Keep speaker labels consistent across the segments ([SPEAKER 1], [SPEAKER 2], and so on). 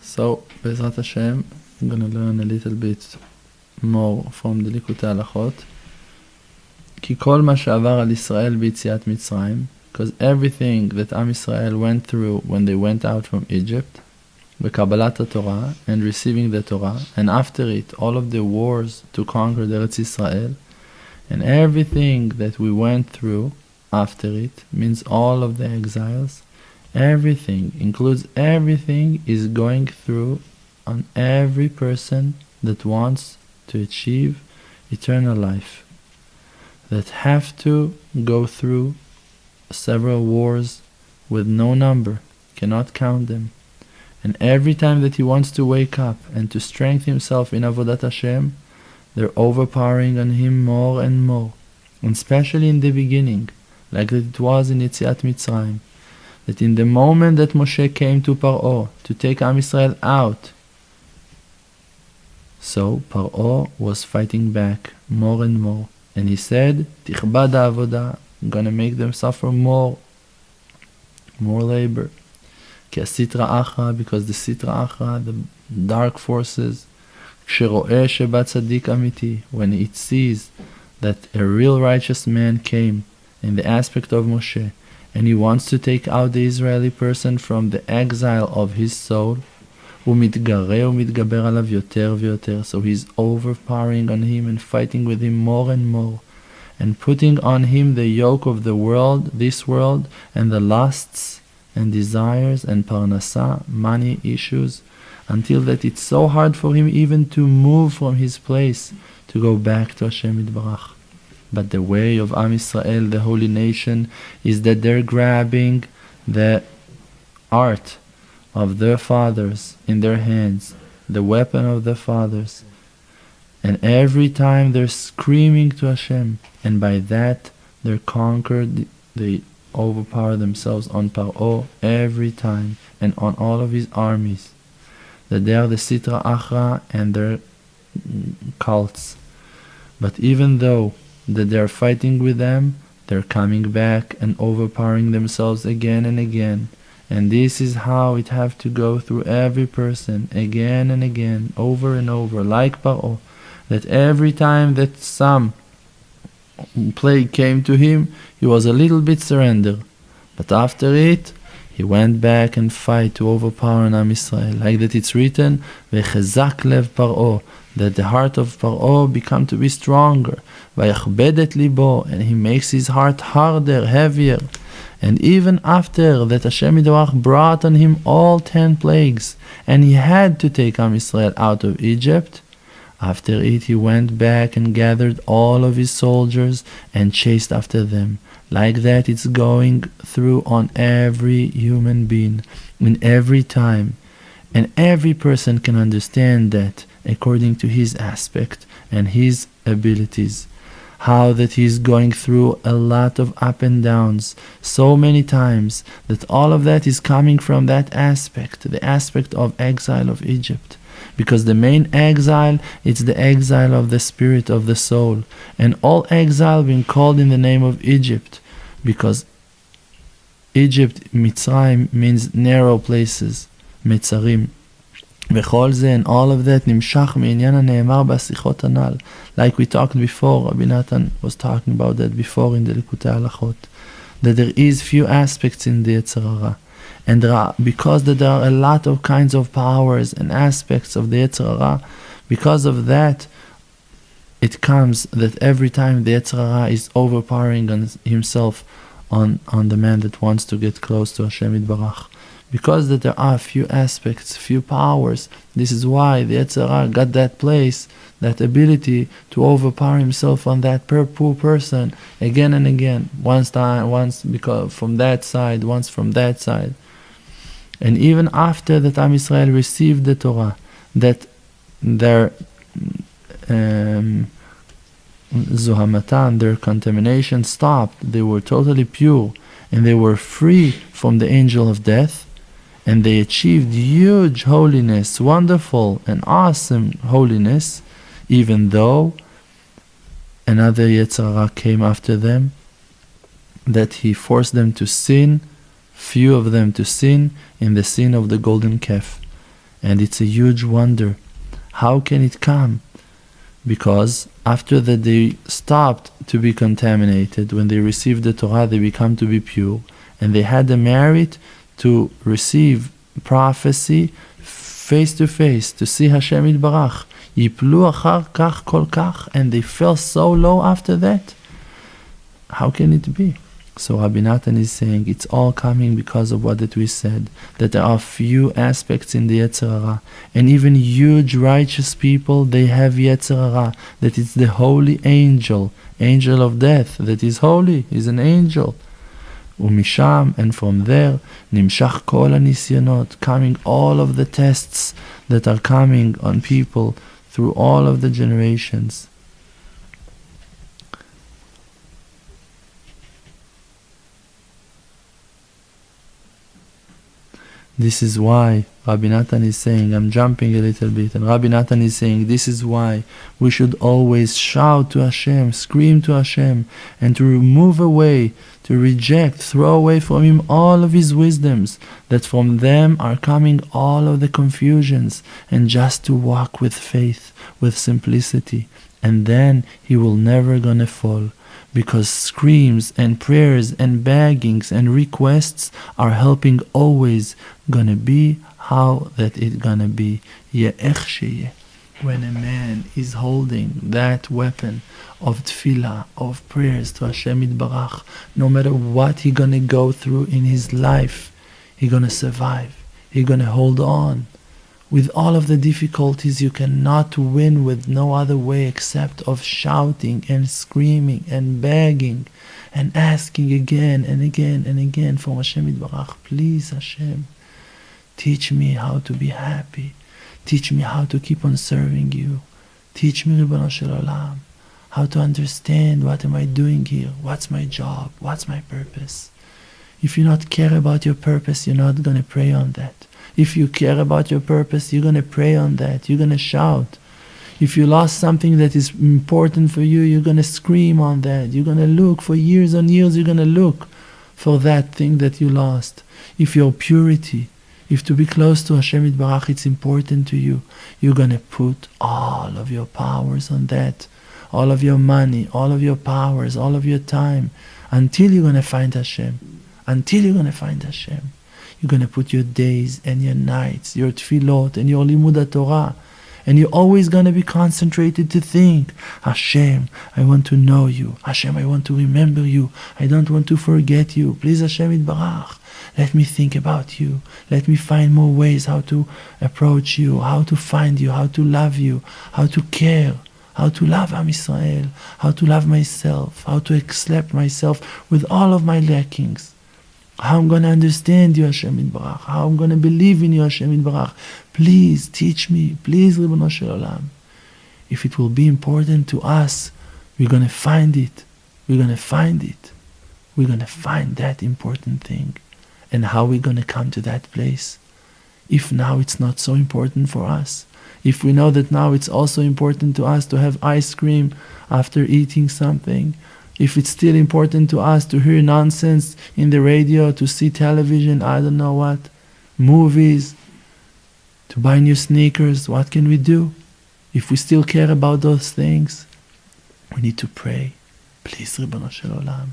[SPEAKER 1] So, Bezrat Hashem, I'm going to learn a little bit more from the Likutei Halachot. כי כל מה שעבר על ישראל ביציאת מצרים, because everything that Am Yisrael went through when they went out from Egypt, בקבלת התורה, and receiving the Torah, and after it, all of the wars to conquer the Eretz Yisrael, and everything that we went through after it, means all of the exiles, everything, includes everything, is going through on every person that wants to achieve eternal life, that have to go through several wars with no number, cannot count them. And every time that he wants to wake up and to strengthen himself in Avodat Hashem, they're overpowering on him more and more. And especially in the beginning, like it was in Yetziat Mitzrayim, that in the moment that Moshe came to Paro to take Am Yisrael out, so Paro was fighting back more and more. And he said, Tichbad ha'avodah, I'm going to make them suffer more labor. Ki הסטרא אחרא, because the sitra achra, the dark forces, כשרואה שבא צדיק אמיתי, when it sees that a real righteous man came in the aspect of Moshe, and he wants to take out the Israeli person from the exile of his soul, הוא מתגרה ומתגבר עליו יותר ויותר, so he's overpowering on him and fighting with him more and more, and putting on him the yoke of the world, this world, and the lusts and desires and parnasa, money issues, until that it's so hard for him even to move from his place to go back to Hashem Yitbarach. But the way of Am Yisrael, the holy nation, is that they're grabbing the art of their fathers in their hands, the weapon of their fathers, and every time they're screaming to Hashem, and by that they're conquered, they overpower themselves on Paro every time, and on all of his armies, that they are the Sitra Achra and their cults. But even though that they are fighting with them, they're coming back and overpowering themselves again and again. And this is how it have to go through every person, again and again, over and over, like Paro, that every time that some plague came to him, he was a little bit surrendered, but after it, he went back and fight to overpower Am Yisrael. Like that it's written, "Vechezak lev Paro," that the heart of Paro become to be stronger, "Vayachbedet libo," and he makes his heart harder, heavier. And even after that Hashem Yitbarach brought on him all 10 plagues, and he had to take Am Yisrael out of Egypt, after it he went back and gathered all of his soldiers and chased after them. Like that it's going through on every human being, in every time. And every person can understand that according to his aspect and his abilities. How that he's going through a lot of up and downs so many times, that all of that is coming from that aspect, the aspect of exile of Egypt. Because the main exile, it's the exile of the spirit, of the soul. And all exile being called in the name of Egypt. Because Egypt, Mitzrayim, means narrow places, Mitzarim. וכל זה and all of that נמשך מעניין הנאמר בשיחות הנ"ל. Like we talked before, Rabbi Natan was talking about that before in the Likutei Halachot. That there is few aspects in the Yetzer Hara. And because there are a lot of kinds of powers and aspects of the Yetzer Hara, because of that, it comes that every time the Yetzer Hara is overpowering on himself on the man that wants to get close to Hashem Yitbarach. Because that there are few aspects, few powers, this is why the Yetzer Hara got that place, that ability to overpower himself on that poor person again and again, once because from that side, once from that side. And even after that Am Yisrael received the Torah, that their Zohamatan, their contamination stopped, they were totally pure, and they were free from the angel of death, and they achieved huge holiness, wonderful and awesome holiness, even though another Yetzer Hara came after them, that he forced them to sin, few of them to sin, in the sin of the golden calf. And it's a huge wonder. How can it come? Because after that they stopped to be contaminated, when they received the Torah, they become to be pure, and they had the merit to receive prophecy face to face, to see Hashem Yitbarach. Yiplu achar kach kol kach, and they fell so low after that. How can it be? So Rabbi Natan is saying it's all coming because of what that we said, that there are few aspects in the Yetzer Hara, and even huge righteous people, they have Yetzer Hara, that it's the holy angel, angel of death, that is holy, is an angel. Umisham, and from there, nimshach kol hanisyanot, coming all of the tests that are coming on people through all of the generations. This is why Rabbi Natan is saying, I'm jumping a little bit, and Rabbi Natan is saying, this is why we should always shout to Hashem, scream to Hashem, and to remove away, to reject, throw away from Him all of His wisdoms, that from them are coming all of the confusions, and just to walk with faith, with simplicity, and then He will never gonna fall. Because screams and prayers and beggings and requests are helping always gonna be how that it gonna be. When a man is holding that weapon of tefillah, of prayers to Hashem Yitbarach, no matter what he gonna go through in his life, he gonna survive, he gonna hold on. With all of the difficulties, you cannot win with no other way except of shouting and screaming and begging and asking again and again and again for Hashem Yitbarach. Please, Hashem, teach me how to be happy. Teach me how to keep on serving you. Teach me, Ribono Shel Olam, how to understand what am I doing here, what's my job, what's my purpose. If you not care about your purpose, you're not going to pray on that. If you care about your purpose, you're going to pray on that. You're going to shout. If you lost something that is important for you, you're going to scream on that. You're going to look for years and years. You're going to look for that thing that you lost. If your purity, if to be close to Hashem Yitbarach, it's important to you, you're going to put all of your powers on that. All of your money, all of your powers, all of your time, until you're going to find Hashem. Until you're going to find Hashem. You're going to put your days and your nights, your tefillot and your limud Torah, and you're always going to be concentrated to think, Hashem, I want to know you. Hashem, I want to remember you. I don't want to forget you. Please, Hashem Yitbarach, let me think about you. Let me find more ways how to approach you, how to find you, how to love you, how to care, how to love Am Yisrael, how to love myself, how to accept myself with all of my lackings. How I'm going to understand you, Hashem Yitbarach. How I'm going to believe in you, Hashem Yitbarach. Please teach me. Please, Ribono Shel Olam. If it will be important to us, we're going to find it. We're going to find it. We're going to find that important thing. And how we're going to come to that place? If now it's not so important for us. If we know that now it's also important to us to have ice cream after eating something. If it's still important to us to hear nonsense in the radio, to see television, I don't know what, movies, to buy new sneakers, what can we do? If we still care about those things, we need to pray. Please, Ribono Shel Olam,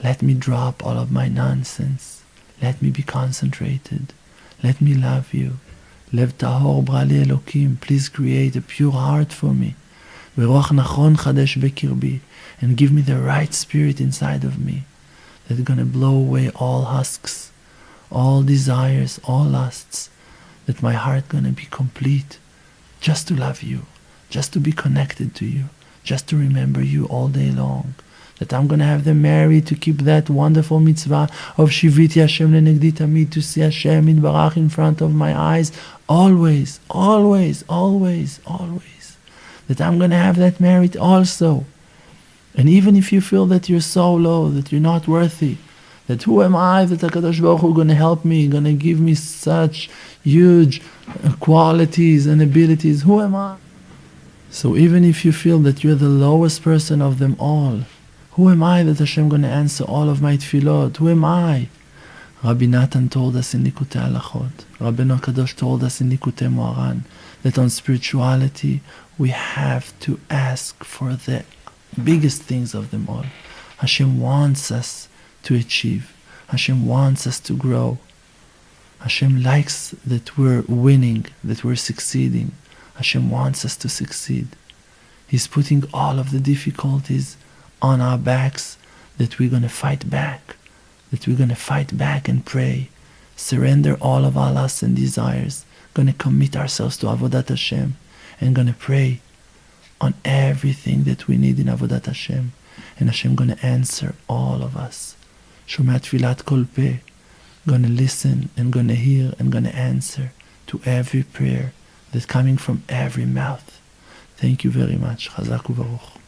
[SPEAKER 1] let me drop all of my nonsense. Let me be concentrated. Let me love you. Lev tahor bra li Elokim, please create a pure heart for me. V'roch nachon chadesh bekirbi, and give me the right spirit inside of me that's going to blow away all husks, all desires, all lusts, that my heart going to be complete just to love you, just to be connected to you, just to remember you all day long, that I'm going to have the merit to keep that wonderful mitzvah of Shiviti Hashem lenegdi tamid, to see Hashem Yitbarach in front of my eyes always, always, always, always, that I'm going to have that merit also. And even if you feel that you're so low, that you're not worthy, that who am I that HaKadosh Baruch Hu going to help me, going to give me such huge qualities and abilities, who am I? So even if you feel that you're the lowest person of them all, who am I that Hashem going to answer all of my tefillot? Who am I? Rabbi Natan told us in Likutei Halachot, Rabbeinu Kadosh told us in Likutei Moharan, that on spirituality we have to ask for the biggest things of them all. Hashem wants us to achieve. Hashem wants us to grow. Hashem likes that we're winning, that we're succeeding. Hashem wants us to succeed. He's putting all of the difficulties on our backs, that we're going to fight back, and pray, surrender all of our lusts and desires, going to commit ourselves to Avodat Hashem, and going to pray on everything that we need in Avodat Hashem, and Hashem going to answer all of us. Shomat Tfilat Kol Peh, going to listen and going to hear and going to answer to every prayer that's coming from every mouth. Thank you very much. Chazak u'Baruch.